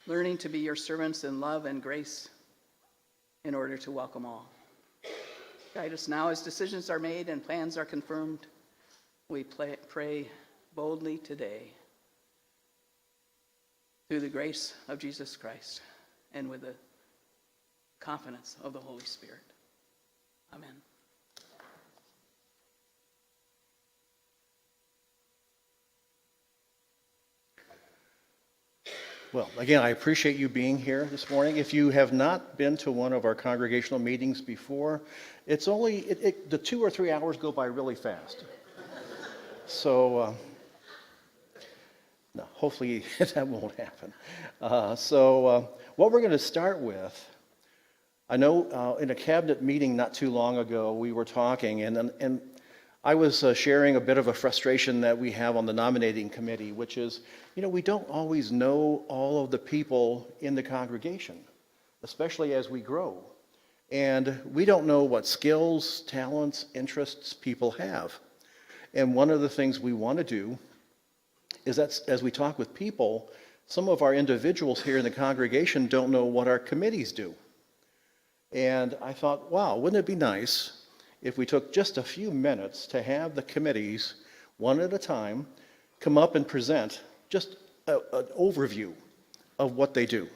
learning to be your servants in love and grace in order to welcome all. Guide us now as decisions are made and plans are confirmed. We pray boldly today through the grace of Jesus Christ and with the confidence of the Holy Spirit. Amen. Well, again, I appreciate you being here this morning. If you have not been to one of our congregational meetings before, it's only, the 2 or 3 hours go by really fast. So, no, hopefully that won't happen. What we're going to start with, I know in a cabinet meeting not too long ago, we were talking, and I was sharing a bit of a frustration that we have on the nominating committee, which is, we don't always know all of the people in the congregation, especially as we grow. And we don't know what skills, talents, interests people have. And one of the things we want to do is that as we talk with people, some of our individuals here in the congregation don't know what our committees do. And I thought, wow, wouldn't it be nice if we took just a few minutes to have the committees, one at a time, come up and present just an overview of what they do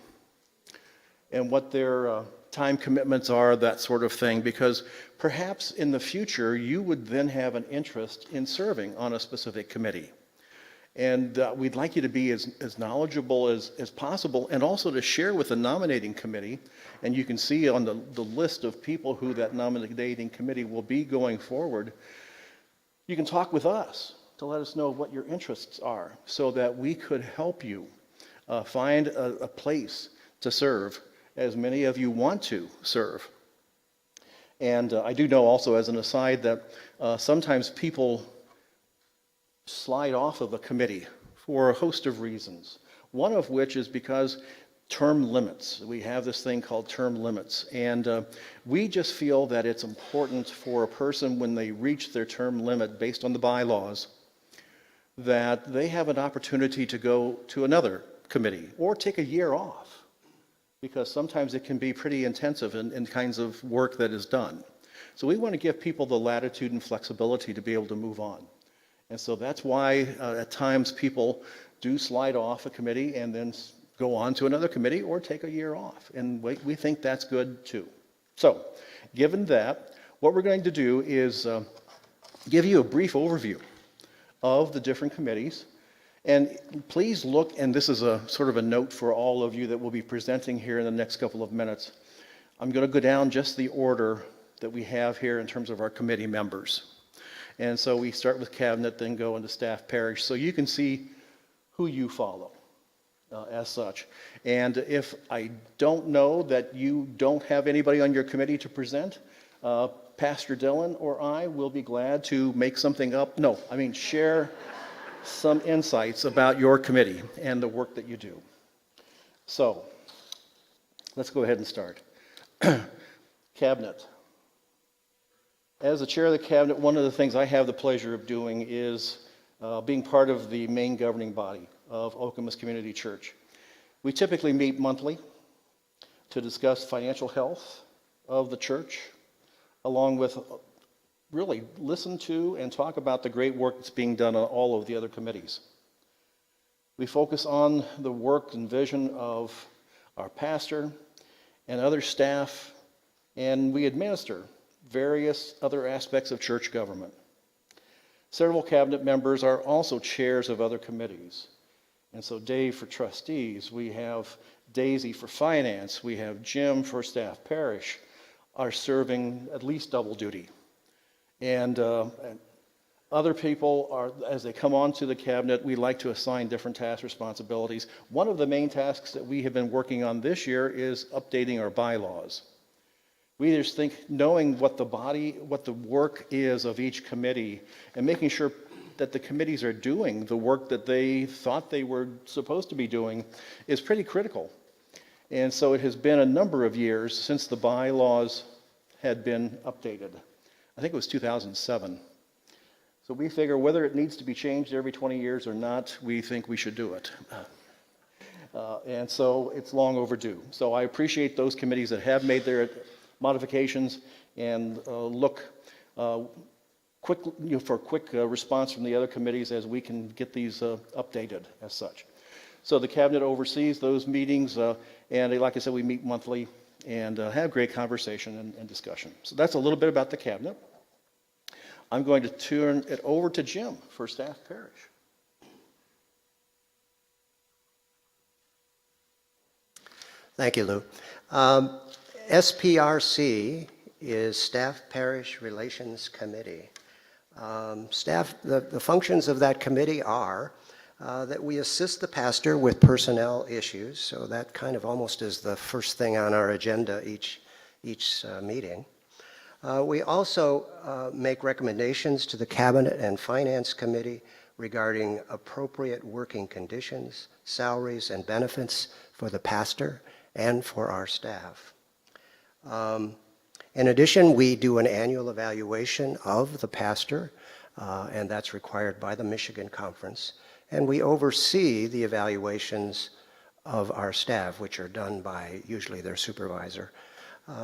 and what their time commitments are, that sort of thing, because perhaps in the future you would then have an interest in serving on a specific committee. And we'd like you to be as knowledgeable as possible, and also to share with the nominating committee. And you can see on the list of people who that nominating committee will be going forward. You can talk with us to let us know what your interests are, so that we could help you find a place to serve, as many of you want to serve. And I do know also, as an aside, that sometimes people slide off of a committee for a host of reasons. One of which is because term limits. We have this thing called term limits. And we just feel that it's important for a person, when they reach their term limit based on the bylaws, that they have an opportunity to go to another committee or take a year off, because sometimes it can be pretty intensive in kinds of work that is done. So we want to give people the latitude and flexibility to be able to move on. And so that's why at times people do slide off a committee and then go on to another committee or take a year off. And we think that's good too. So given that, what we're going to do is give you a brief overview of the different committees. And please look, and this is a sort of a note for all of you that will be presenting here in the next couple of minutes. I'm going to go down just the order that we have here in terms of our committee members. And so we start with cabinet, then go into staff parish, so you can see who you follow as such. And if I don't know that you don't have anybody on your committee to present, Pastor Dylan or I will be glad to make something up. Share some insights about your committee and the work that you do. So let's go ahead and start. Cabinet. As the chair of the cabinet, one of the things I have the pleasure of doing is being part of the main governing body of Okemos Community Church. We typically meet monthly to discuss financial health of the church, along with really listen to and talk about the great work that's being done on all of the other committees. We focus on the work and vision of our pastor and other staff, and we administer various other aspects of church government. Several cabinet members are also chairs of other committees. And so Dave for trustees, we have Daisy for finance, we have Jim for staff parish, are serving at least double duty. And other people are, as they come onto the cabinet, we like to assign different task responsibilities. One of the main tasks that we have been working on this year is updating our bylaws. We just think knowing what the work is of each committee, and making sure that the committees are doing the work that they thought they were supposed to be doing is pretty critical. And so it has been a number of years since the bylaws had been updated. I think it was 2007. So we figure whether it needs to be changed every 20 years or not, we think we should do it. And so it's long overdue. So I appreciate those committees that have made their modifications and look quick, for a quick response from the other committees as we can get these updated as such. So the cabinet oversees those meetings, and like I said, we meet monthly and have great conversation and discussion. So that's a little bit about the cabinet. I'm going to turn it over to Jim for Staff Parish. Thank you, Lou. SPRC is Staff Parish Relations Committee. The functions of that committee are that we assist the pastor with personnel issues, so that kind of almost is the first thing on our agenda each meeting. We also make recommendations to the Cabinet and Finance Committee regarding appropriate working conditions, salaries, and benefits for the pastor and for our staff. In addition, we do an annual evaluation of the pastor, and that's required by the Michigan Conference. And we oversee the evaluations of our staff, which are done by usually their supervisor.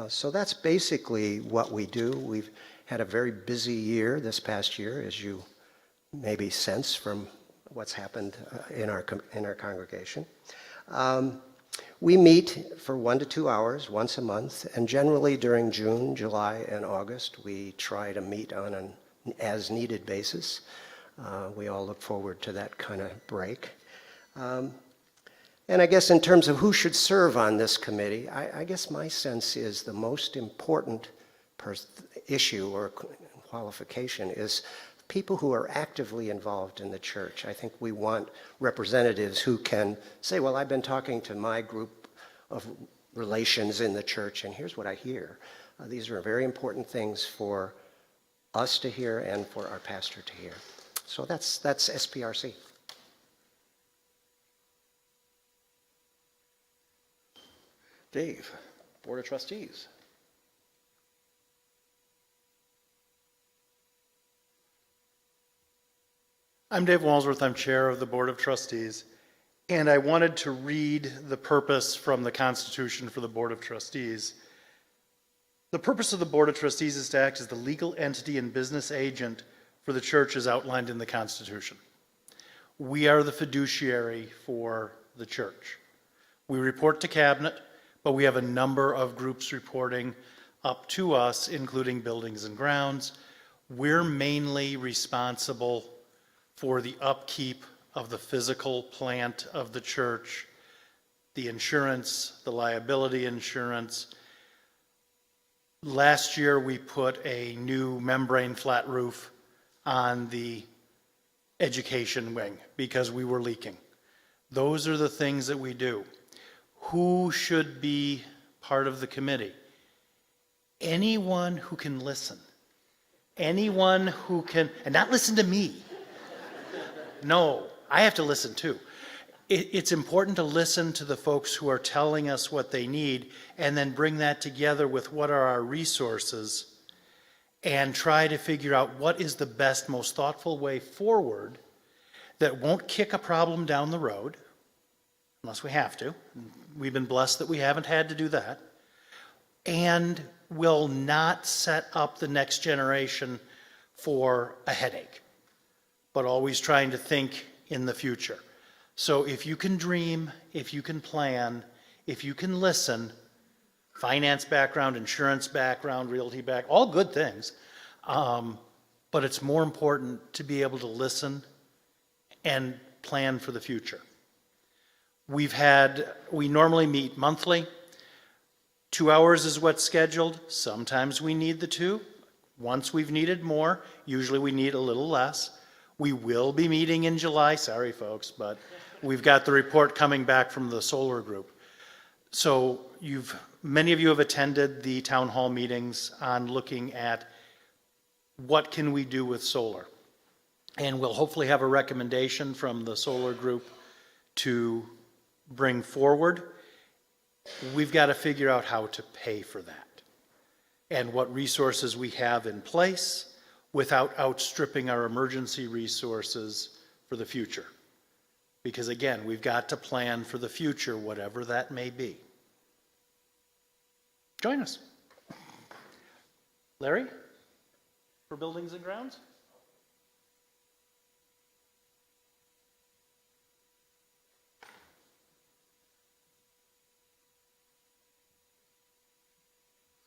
So that's basically what we do. We've had a very busy year this past year, as you maybe sense from what's happened in our congregation. We meet for 1 to 2 hours once a month, and generally during June, July, and August, we try to meet on an as-needed basis. We all look forward to that kind of break. And I guess in terms of who should serve on this committee, I guess my sense is the most important issue or qualification is people who are actively involved in the church. I think we want representatives who can say, well, I've been talking to my group of relations in the church, and here's what I hear. These are very important things for us to hear and for our pastor to hear. So that's SPRC. Dave, Board of Trustees. I'm Dave Walsworth. I'm chair of the Board of Trustees, and I wanted to read the purpose from the Constitution for the Board of Trustees. The purpose of the Board of Trustees is to act as the legal entity and business agent for the church as outlined in the Constitution. We are the fiduciary for the church. We report to Cabinet, but we have a number of groups reporting up to us, including Buildings and Grounds. We're mainly responsible for the upkeep of the physical plant of the church, the insurance, the liability insurance. Last year, we put a new membrane flat roof on the education wing because we were leaking. Those are the things that we do. Who should be part of the committee? Anyone who can listen. Anyone who can, and not listen to me. No, I have to listen too. It's important to listen to the folks who are telling us what they need and then bring that together with what are our resources and try to figure out what is the best, most thoughtful way forward that won't kick a problem down the road, unless we have to. We've been blessed that we haven't had to do that, and will not set up the next generation for a headache, but always trying to think in the future. So if you can dream, if you can plan, if you can listen, finance background, insurance background, realty background, all good things, but it's more important to be able to listen and plan for the future. We normally meet monthly. 2 hours is what's scheduled. Sometimes we need the 2. Once we've needed more, usually we need a little less. We will be meeting in July. Sorry, folks, but we've got the report coming back from the solar group. So many of you have attended the town hall meetings on looking at what can we do with solar. And we'll hopefully have a recommendation from the solar group to bring forward. We've got to figure out how to pay for that and what resources we have in place without outstripping our emergency resources for the future. Because again, we've got to plan for the future, whatever that may be. Join us. Larry, for Buildings and Grounds?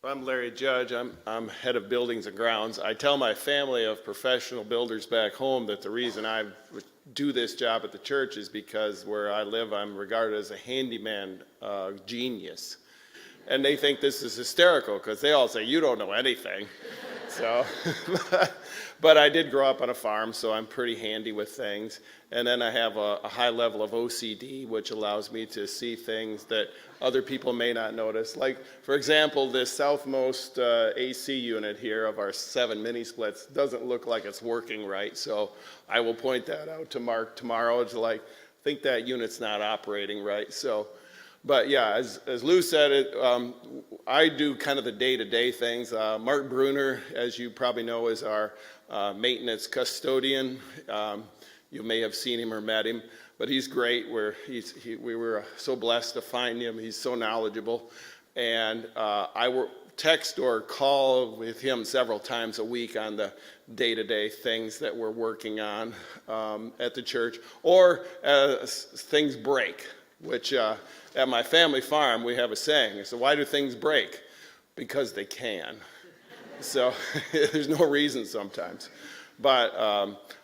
I'm Larry Judge. I'm head of Buildings and Grounds. I tell my family of professional builders back home that the reason I do this job at the church is because where I live, I'm regarded as a handyman genius. And they think this is hysterical because they all say, you don't know anything. So, but I did grow up on a farm, so I'm pretty handy with things. And then I have a high level of OCD, which allows me to see things that other people may not notice. Like, for example, this southmost AC unit here of our 7 mini splits doesn't look like it's working right. So I will point that out to Mark tomorrow. It's like, I think that unit's not operating right. So, but yeah, as Lou said, I do kind of the day-to-day things. Mark Bruner, as you probably know, is our maintenance custodian. You may have seen him or met him, but he's great. We were so blessed to find him. He's so knowledgeable. And I text or call with him several times a week on the day-to-day things that we're working on at the church, or things break, which at my family farm we have a saying. So why do things break? Because they can. So there's no reason sometimes. But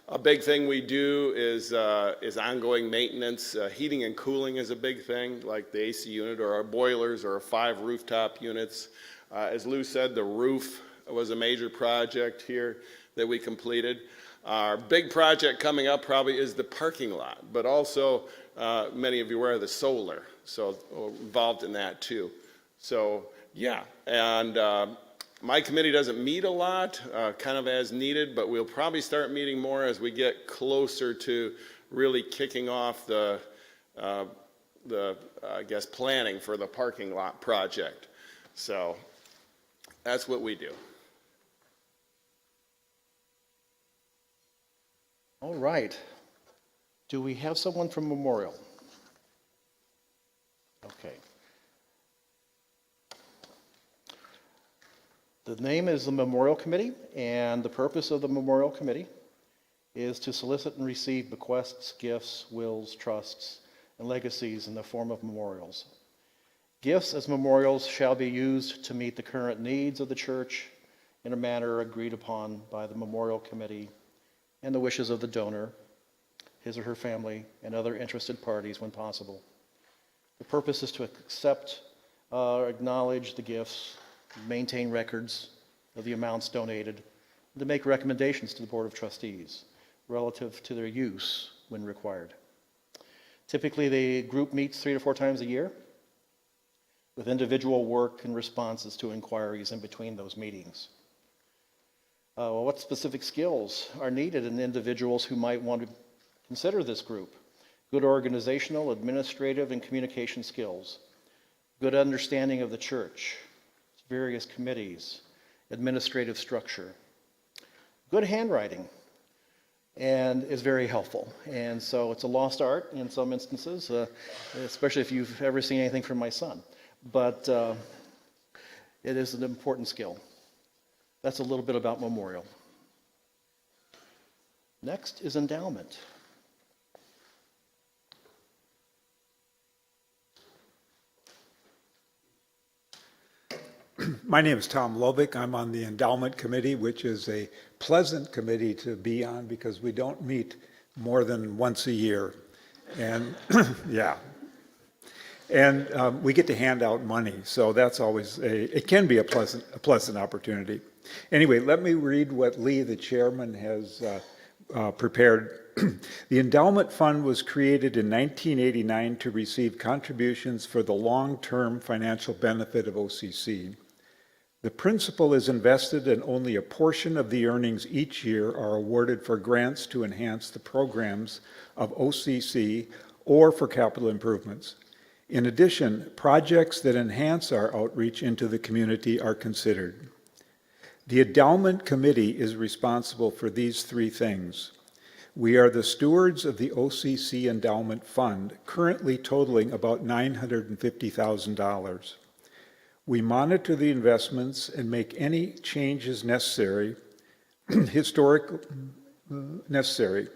a big thing we do is ongoing maintenance. Heating and cooling is a big thing, like the AC unit or our boilers or our 5 rooftop units. As Lou said, the roof was a major project here that we completed. Our big project coming up probably is the parking lot, but also many of you are aware of the solar, so involved in that too. So yeah, and my committee doesn't meet a lot, kind of as needed, but we'll probably start meeting more as we get closer to really kicking off the I guess, planning for the parking lot project. So that's what we do. All right. Do we have someone from Memorial? Okay. The name is the Memorial Committee, and the purpose of the Memorial Committee is to solicit and receive bequests, gifts, wills, trusts, and legacies in the form of memorials. Gifts as memorials shall be used to meet the current needs of the church in a manner agreed upon by the Memorial Committee and the wishes of the donor, his or her family, and other interested parties when possible. The purpose is to accept or acknowledge the gifts, maintain records of the amounts donated, and to make recommendations to the Board of Trustees relative to their use when required. Typically, the group meets 3 to 4 times a year with individual work and responses to inquiries in between those meetings. What specific skills are needed in individuals who might want to consider this group? Good organizational, administrative, and communication skills. Good understanding of the church, its various committees, administrative structure. Good handwriting, and is very helpful. And so it's a lost art in some instances, especially if you've ever seen anything from my son. But it is an important skill. That's a little bit about Memorial. Next is endowment. My name is Tom Lovick. I'm on the Endowment Committee, which is a pleasant committee to be on because we don't meet more than once a year. And yeah. And we get to hand out money, so that's always it can be a pleasant opportunity. Anyway, let me read what Lee, the chairman, has prepared. The endowment fund was created in 1989 to receive contributions for the long-term financial benefit of OCC. The principal is invested and only a portion of the earnings each year are awarded for grants to enhance the programs of OCC or for capital improvements. In addition, projects that enhance our outreach into the community are considered. The Endowment Committee is responsible for these 3 things. We are the stewards of the OCC Endowment Fund, currently totaling about $950,000. We monitor the investments and make any changes necessary, necessary.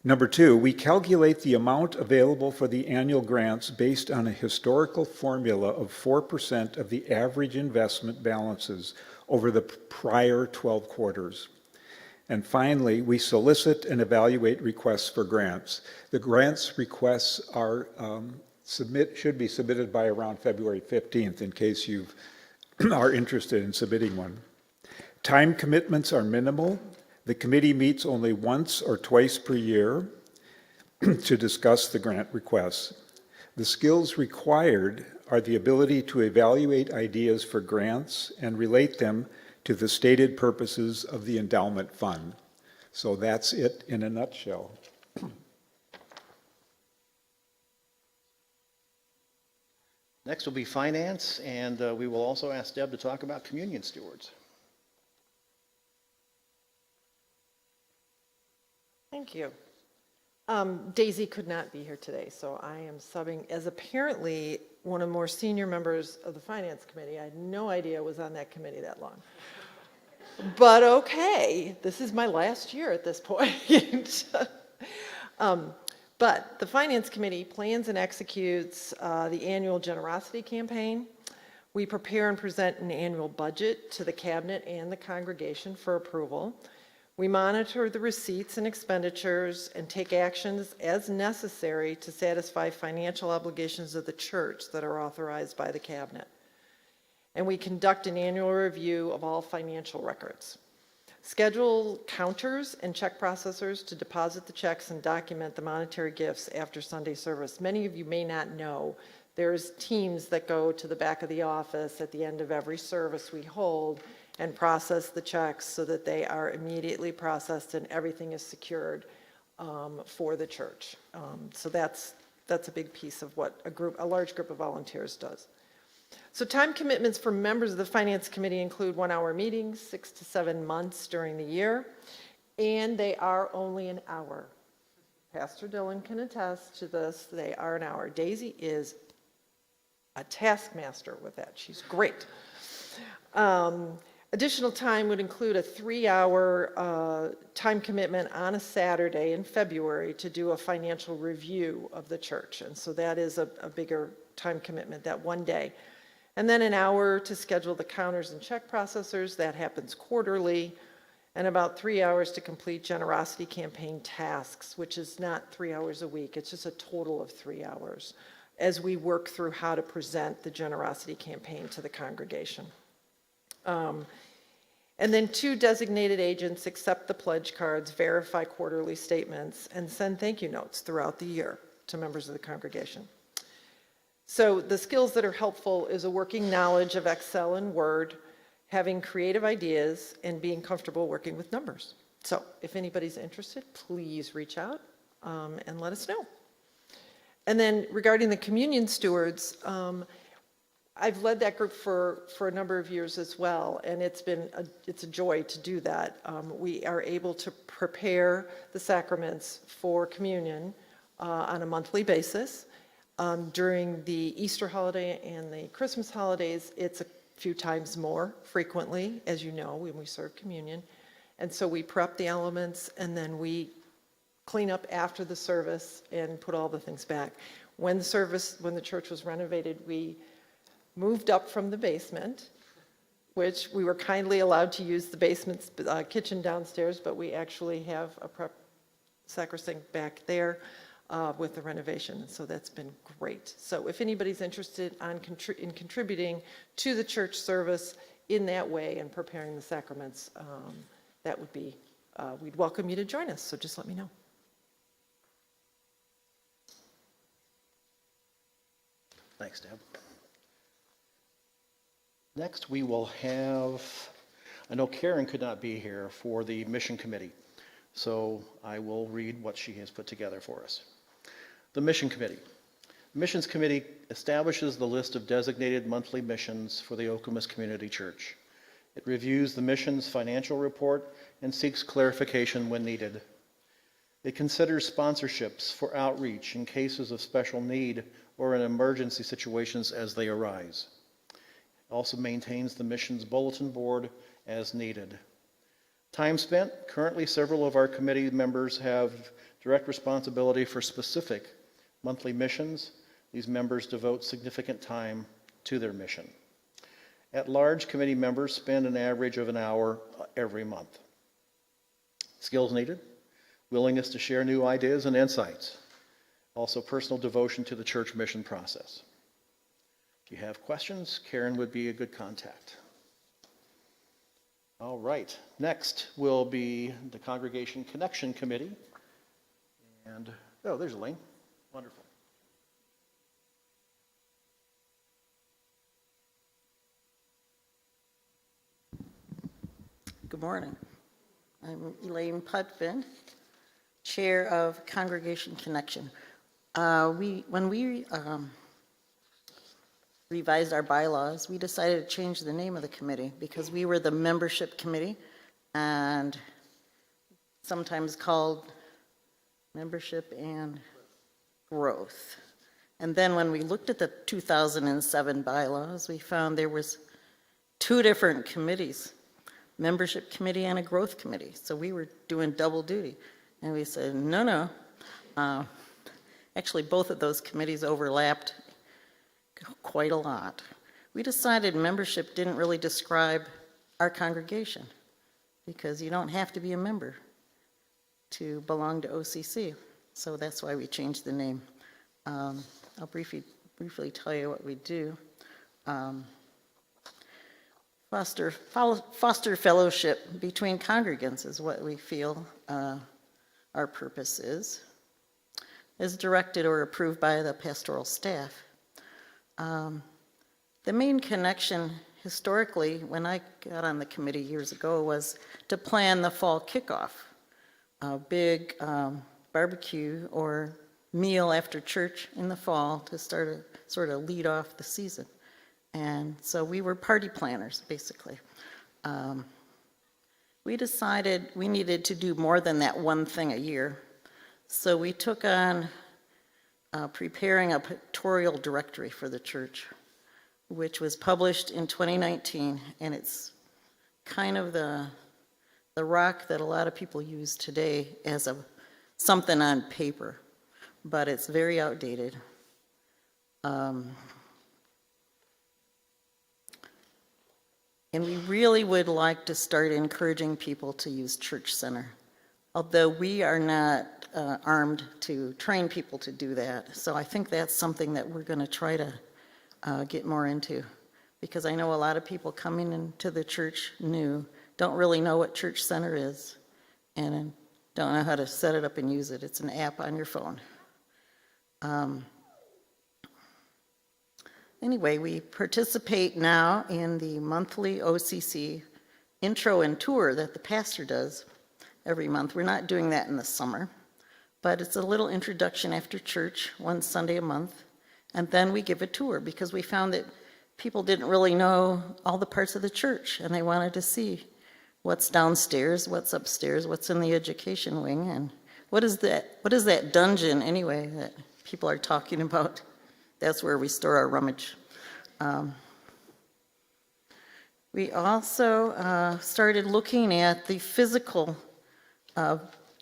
Number two, we calculate the amount available for the annual grants based on a historical formula of 4% of the average investment balances over the prior 12 quarters. And finally, we solicit and evaluate requests for grants. The grants requests are should be submitted by around February 15th in case you are interested in submitting one. Time commitments are minimal. The committee meets only once or twice per year to discuss the grant requests. The skills required are the ability to evaluate ideas for grants and relate them to the stated purposes of the endowment fund. So that's it in a nutshell. Next will be finance, and we will also ask Deb to talk about communion stewards. Thank you. Daisy could not be here today, so I am subbing as apparently one of the more senior members of the Finance Committee. I had no idea I was on that committee that long. But okay, this is my last year at this point. But the Finance Committee plans and executes the annual generosity campaign. We prepare and present an annual budget to the Cabinet and the congregation for approval. We monitor the receipts and expenditures and take actions as necessary to satisfy financial obligations of the church that are authorized by the Cabinet. And we conduct an annual review of all financial records. Schedule counters and check processors to deposit the checks and document the monetary gifts after Sunday service. Many of you may not know, there's teams that go to the back of the office at the end of every service we hold and process the checks so that they are immediately processed and everything is secured for the church. So that's a big piece of what a large group of volunteers does. So time commitments for members of the Finance Committee include 1-hour meetings, 6 to 7 months during the year, and they are only an hour. Pastor Dillon can attest to this. They are an hour. Daisy is a taskmaster with that. She's great. Additional time would include a 3-hour time commitment on a Saturday in February to do a financial review of the church. And so that is a bigger time commitment, that one day. And then an hour to schedule the counters and check processors. That happens quarterly. And about 3 hours to complete generosity campaign tasks, which is not 3 hours a week. It's just a total of 3 hours as we work through how to present the generosity campaign to the congregation. And then 2 designated agents accept the pledge cards, verify quarterly statements, and send thank you notes throughout the year to members of the congregation. So the skills that are helpful is a working knowledge of Excel and Word, having creative ideas, and being comfortable working with numbers. So if anybody's interested, please reach out and let us know. And then regarding the communion stewards, I've led that group for a number of years as well, and it's a joy to do that. We are able to prepare the sacraments for communion on a monthly basis. During the Easter holiday and the Christmas holidays, it's a few times more frequently, as you know, when we serve communion. And so we prep the elements, and then we clean up after the service and put all the things back. When the church was renovated, we moved up from the basement, which we were kindly allowed to use the basement's kitchen downstairs, but we actually have a prep sacrosanct back there with the renovation. So that's been great. So if anybody's interested in contributing to the church service in that way and preparing the sacraments, that would be, we'd welcome you to join us. So just let me know. Thanks, Deb. Next, we will have, I know Karen could not be here for the Mission Committee, so I will read what she has put together for us. The Mission Committee. The Missions Committee establishes the list of designated monthly missions for the Okemos Community Church. It reviews the mission's financial report and seeks clarification when needed. It considers sponsorships for outreach in cases of special need or in emergency situations as they arise. It also maintains the missions bulletin board as needed. Time spent. Currently, several of our committee members have direct responsibility for specific monthly missions. These members devote significant time to their mission. At-large committee members spend an average of an hour every month. Skills needed: willingness to share new ideas and insights. Also, personal devotion to the church mission process. If you have questions, Karen would be a good contact. All right, next will be the Congregation Connection Committee. And, oh, there's Elaine. Wonderful. Good morning. I'm Elaine Putfin, Chair of Congregation Connection. When we revised our bylaws, we decided to change the name of the committee because we were the membership committee, and sometimes called membership and growth. And then when we looked at the 2007 bylaws, we found there was 2 different committees, membership committee and a growth committee. So we were doing double duty. And we said, no. Actually, both of those committees overlapped quite a lot. We decided membership didn't really describe our congregation because you don't have to be a member to belong to OCC. So that's why we changed the name. I'll briefly tell you what we do. Foster fellowship between congregants is what we feel our purpose is directed or approved by the pastoral staff. The main connection historically, when I got on the committee years ago, was to plan the fall kickoff, a big barbecue or meal after church in the fall to sort of lead off the season. And so we were party planners, basically. We decided we needed to do more than that one thing a year. So we took on preparing a pictorial directory for the church, which was published in 2019, and it's kind of the rock that a lot of people use today as something on paper, but it's very outdated. And we really would like to start encouraging people to use Church Center, although we are not armed to train people to do that. So I think that's something that we're going to try to get more into, because I know a lot of people coming into the church new don't really know what Church Center is and don't know how to set it up and use it. It's an app on your phone. Anyway, we participate now in the monthly OCC intro and tour that the pastor does every month. We're not doing that in the summer, but it's a little introduction after church, one Sunday a month, and then we give a tour because we found that people didn't really know all the parts of the church, and they wanted to see what's downstairs, what's upstairs, what's in the education wing, and what is that dungeon anyway that people are talking about. That's where we store our rummage. We also started looking at the physical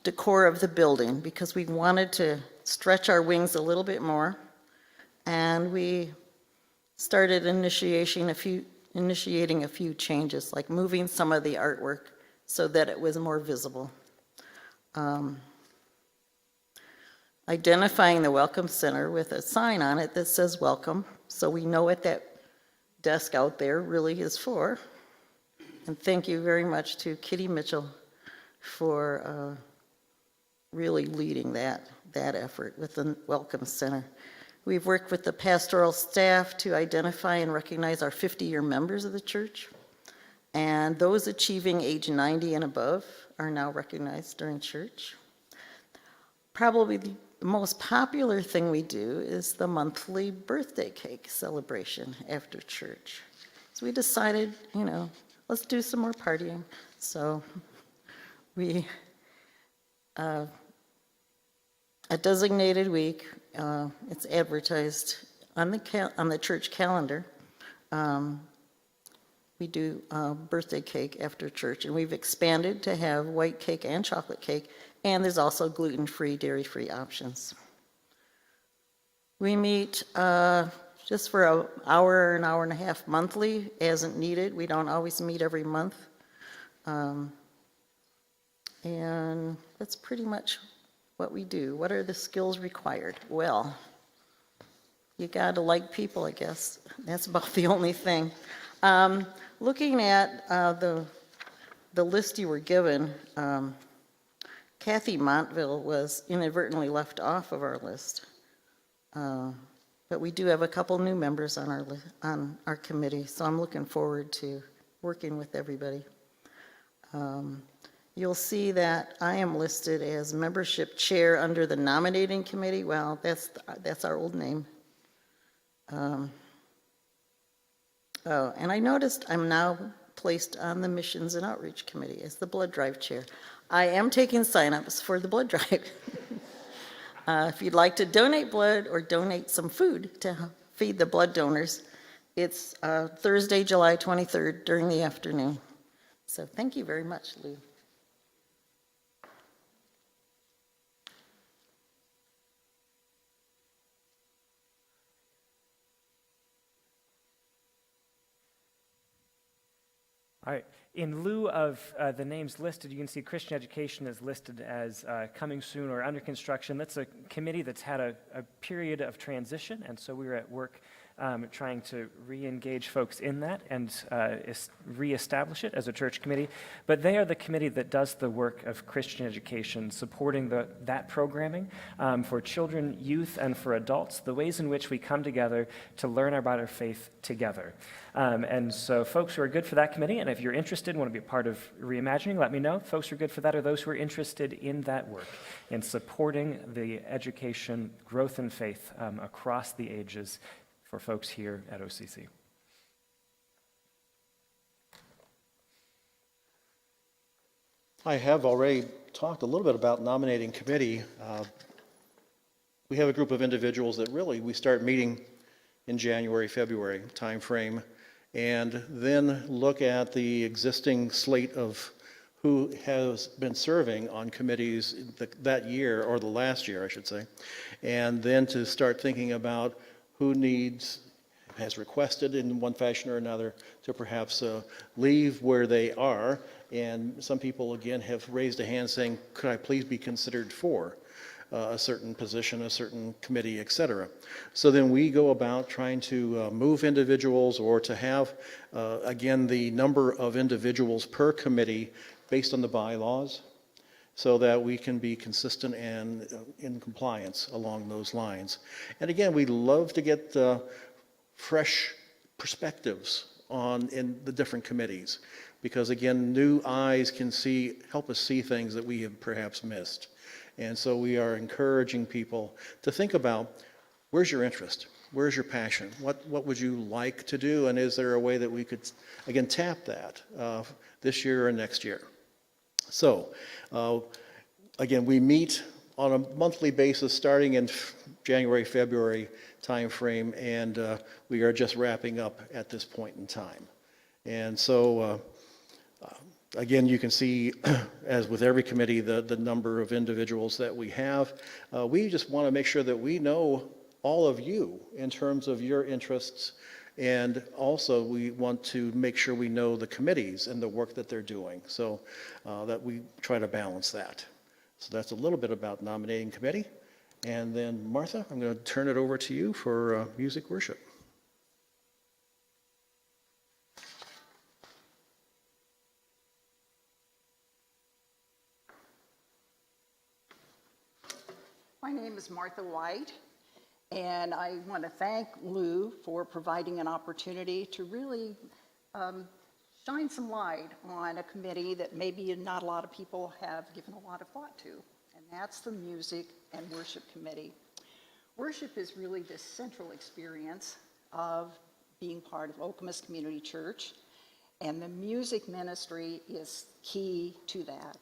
decor of the building because we wanted to stretch our wings a little bit more, and we started initiating a few changes, like moving some of the artwork so that it was more visible. Identifying the Welcome Center with a sign on it that says welcome, so we know what that desk out there really is for. And thank you very much to Kitty Mitchell for really leading that effort with the Welcome Center. We've worked with the pastoral staff to identify and recognize our 50-year members of the church, and those achieving age 90 and above are now recognized during church. Probably the most popular thing we do is the monthly birthday cake celebration after church. So we decided, let's do some more partying. So we a designated week. It's advertised on the church calendar. We do birthday cake after church, and we've expanded to have white cake and chocolate cake, and there's also gluten-free, dairy-free options. We meet just for an hour and a half monthly, as needed. We don't always meet every month. And that's pretty much what we do. What are the skills required? Well, you got to like people, I guess. That's about the only thing. Looking at the list you were given, Kathy Montville was inadvertently left off of our list. But we do have a couple new members on our committee, so I'm looking forward to working with everybody. You'll see that I am listed as membership chair under the nominating committee. Well, that's our old name. And I noticed I'm now placed on the Missions and Outreach Committee as the blood drive chair. I am taking signups for the blood drive. If you'd like to donate blood or donate some food to feed the blood donors, it's Thursday, July 23rd during the afternoon. So thank you very much, Lou. All right. In lieu of the names listed, you can see Christian Education is listed as coming soon or under construction. That's a committee that's had a period of transition, and so we were at work trying to re-engage folks in that and re-establish it as a church committee. But they are the committee that does the work of Christian education, supporting that programming for children, youth, and for adults, the ways in which we come together to learn about our faith together. And so folks who are good for that committee, and if you're interested and want to be a part of reimagining, let me know. Folks who are good for that are those who are interested in that work, in supporting the education, growth in faith across the ages for folks here at OCC. I have already talked a little bit about nominating committee. We have a group of individuals that really we start meeting in January, February timeframe, and then look at the existing slate of who has been serving on committees that year, or the last year, I should say, and then to start thinking about who has requested in one fashion or another to perhaps leave where they are. And some people, again, have raised a hand saying, could I please be considered for a certain position, a certain committee, et cetera. So then we go about trying to move individuals or to have, again, the number of individuals per committee based on the bylaws, so that we can be consistent and in compliance along those lines. And again, we love to get fresh perspectives in the different committees, because again, new eyes can help us see things that we have perhaps missed. And so we are encouraging people to think about, where's your interest? Where's your passion? What would you like to do? And is there a way that we could, again, tap that this year or next year? So, again, we meet on a monthly basis starting in January, February timeframe, and we are just wrapping up at this point in time. And so, again, you can see, as with every committee, the number of individuals that we have. We just want to make sure that we know all of you in terms of your interests. And also, we want to make sure we know the committees and the work that they're doing, so that we try to balance that. So that's a little bit about nominating committee. And then, Martha, I'm going to turn it over to you for music worship. My name is Martha White, and I want to thank Lou for providing an opportunity to really shine some light on a committee that maybe not a lot of people have given a lot of thought to, and that's the Music and Worship Committee. Worship is really the central experience of being part of Okemos Community Church, and the music ministry is key to that.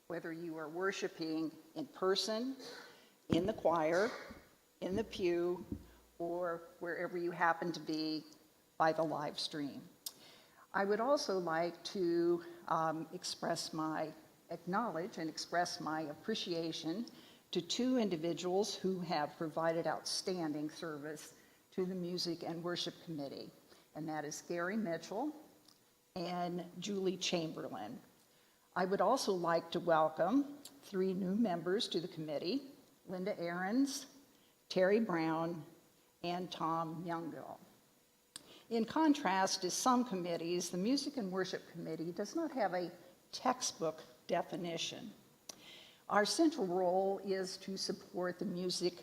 Whether you are worshiping in person, in the choir, in the pew, or wherever you happen to be by the live stream. I would also like to acknowledge and express my appreciation to two individuals who have provided outstanding service to the Music and Worship Committee, and that is Gary Mitchell and Julie Chamberlain. I would also like to welcome 3 new members to the committee: Linda Ahrens, Terry Brown, and Tom Youngville. In contrast to some committees, the Music and Worship Committee does not have a textbook definition. Our central role is to support the music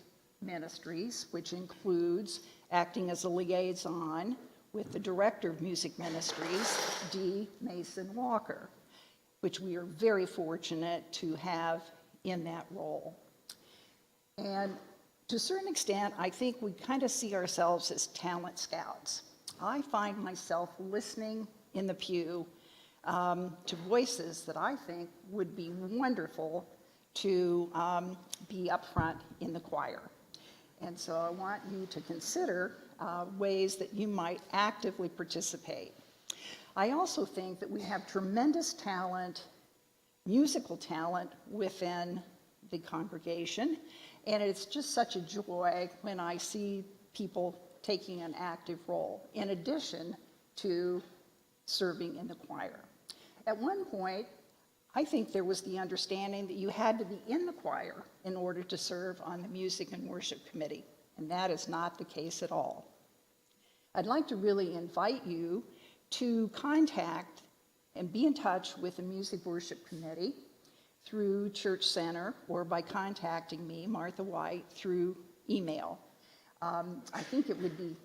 ministries, which includes acting as a liaison with the Director of Music Ministries, D. Mason Walker, which we are very fortunate to have in that role. And to a certain extent, I think we kind of see ourselves as talent scouts. I find myself listening in the pew to voices that I think would be wonderful to be up front in the choir. And so I want you to consider ways that you might actively participate. I also think that we have tremendous talent, musical talent within the congregation, and it's just such a joy when I see people taking an active role, in addition to serving in the choir. At one point, I think there was the understanding that you had to be in the choir in order to serve on the Music and Worship Committee, and that is not the case at all. I'd like to really invite you to contact and be in touch with the Music Worship Committee through Church Center or by contacting me, Martha White, through email. I think it would be,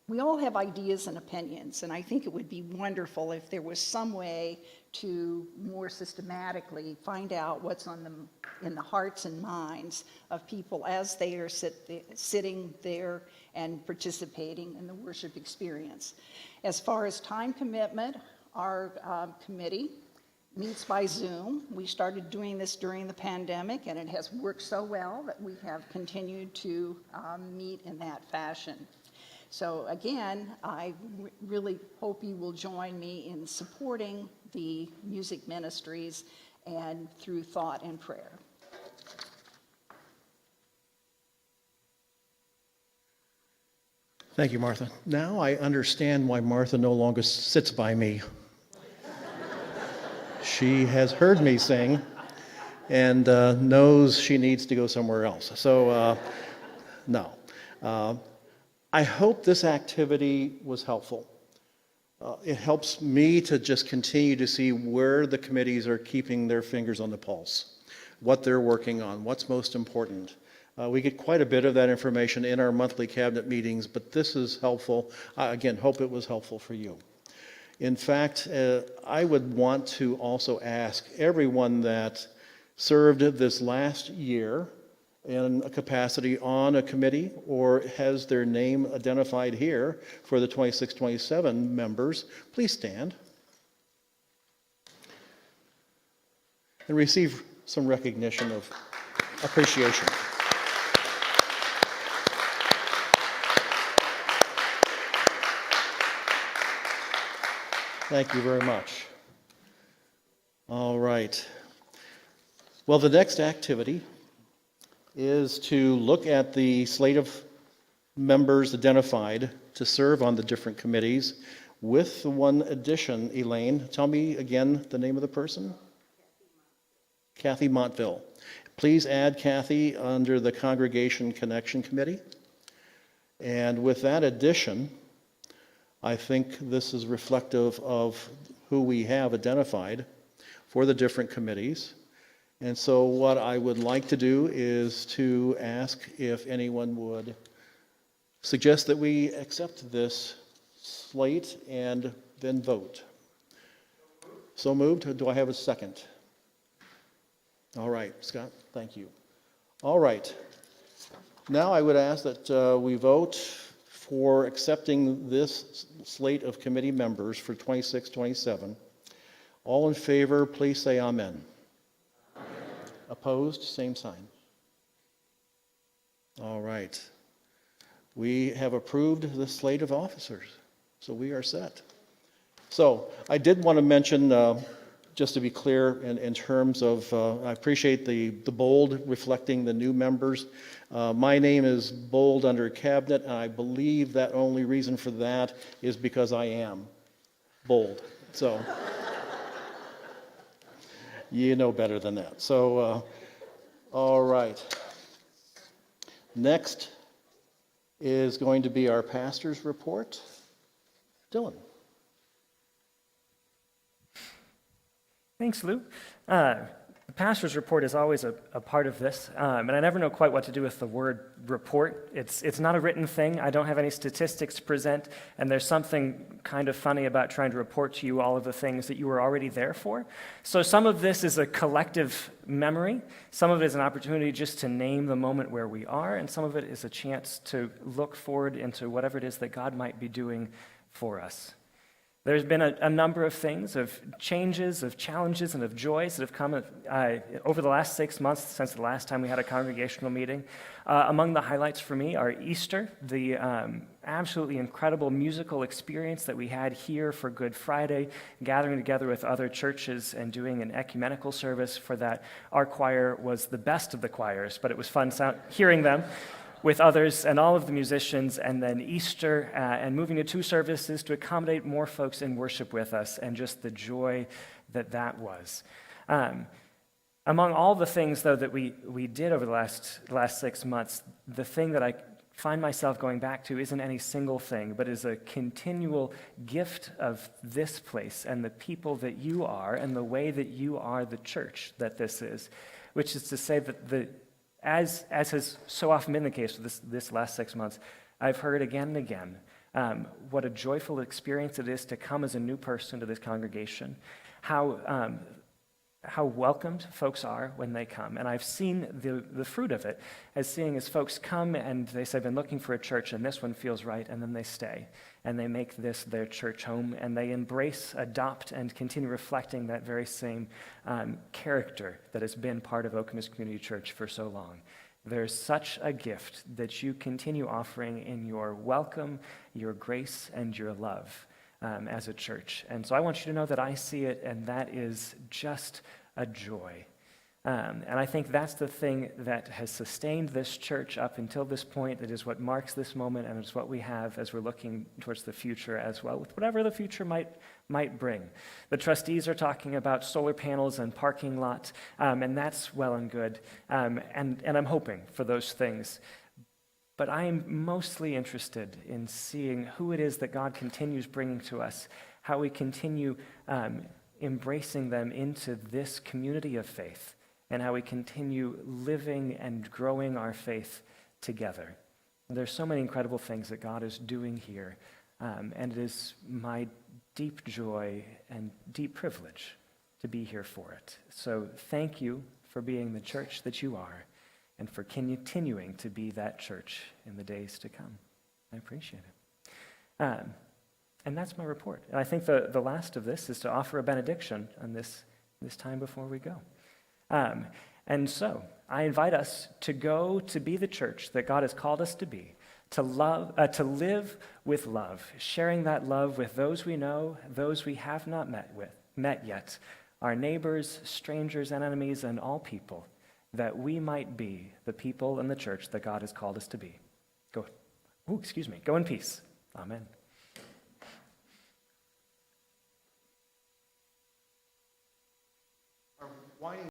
we all have ideas and opinions, and I think it would be wonderful if there was some way to more systematically find out what's in the hearts and minds of people as they are sitting there and participating in the worship experience. As far as time commitment, our committee meets by Zoom. We started doing this during the pandemic, and it has worked so well that we have continued to meet in that fashion. So again, I really hope you will join me in supporting the music ministries and through thought and prayer. Thank you, Martha. Now I understand why Martha no longer sits by me. She has heard me sing and knows she needs to go somewhere else. So, no. I hope this activity was helpful. It helps me to just continue to see where the committees are keeping their fingers on the pulse, what they're working on, what's most important. We get quite a bit of that information in our monthly cabinet meetings, but this is helpful. Again, hope it was helpful for you. In fact, I would want to also ask everyone that served this last year in a capacity on a committee or has their name identified here for the 26-27 members, please stand and receive some recognition of appreciation. Thank you very much. All right. Well, the next activity is to look at the slate of members identified to serve on the different committees with the one addition. Elaine, tell me again the name of the person? Kathy Montville. Please add Kathy under the Congregation Connection Committee. And with that addition, I think this is reflective of who we have identified for the different committees. And so what I would like to do is to ask if anyone would suggest that we accept this slate and then vote. So moved. Do I have a second? All right, Scott, thank you. All right. Now I would ask that we vote for accepting this slate of committee members for 26-27. All in favor, please say amen. Opposed, same sign. All right. We have approved the slate of officers, so we are set. So I did want to mention, just to be clear, in terms of, I appreciate the bold reflecting the new members. My name is bold under cabinet, and I believe that only reason for that is because I am bold. So you know better than that. So, all right. Next is going to be our pastor's report. Dylan. Thanks, Lou. The pastor's report is always a part of this, and I never know quite what to do with the word report. It's not a written thing. I don't have any statistics to present, and there's something kind of funny about trying to report to you all of the things that you were already there for. So some of this is a collective memory. Some of it is an opportunity just to name the moment where we are, and some of it is a chance to look forward into whatever it is that God might be doing for us. There's been a number of things, of changes, of challenges, and of joys that have come over the last 6 months since the last time we had a congregational meeting. Among the highlights for me are Easter, the absolutely incredible musical experience that we had here for Good Friday, gathering together with other churches and doing an ecumenical service for that. Our choir was the best of the choirs, but it was fun hearing them with others and all of the musicians, and then Easter and moving to 2 services to accommodate more folks in worship with us, and just the joy that was. Among all the things, though, that we did over the last 6 months, the thing that I find myself going back to isn't any single thing, but is a continual gift of this place and the people that you are and the way that you are the church that this is, which is to say that as has so often been the case with this last 6 months, I've heard again and again what a joyful experience it is to come as a new person to this congregation, how welcomed folks are when they come. And I've seen the fruit of it, as folks come and they say, I've been looking for a church and this one feels right, and then they stay. And they make this their church home, and they embrace, adopt, and continue reflecting that very same character that has been part of Okemos Community Church for so long. There's such a gift that you continue offering in your welcome, your grace, and your love as a church. And so I want you to know that I see it, and that is just a joy. And I think that's the thing that has sustained this church up until this point. It is what marks this moment, and it's what we have as we're looking towards the future as well, with whatever the future might bring. The trustees are talking about solar panels and parking lots, and that's well and good, and I'm hoping for those things. But I am mostly interested in seeing who it is that God continues bringing to us, how we continue embracing them into this community of faith, and how we continue living and growing our faith together. There's so many incredible things that God is doing here, and it is my deep joy and deep privilege to be here for it. So thank you for being the church that you are, and for continuing to be that church in the days to come. I appreciate it. And that's my report. And I think the last of this is to offer a benediction on this time before we go. And so I invite us to go to be the church that God has called us to be, to live with love, sharing that love with those we know, those we have not met yet, our neighbors, strangers, and enemies, and all people, that we might be the people in the church that God has called us to be. Go in peace. Amen.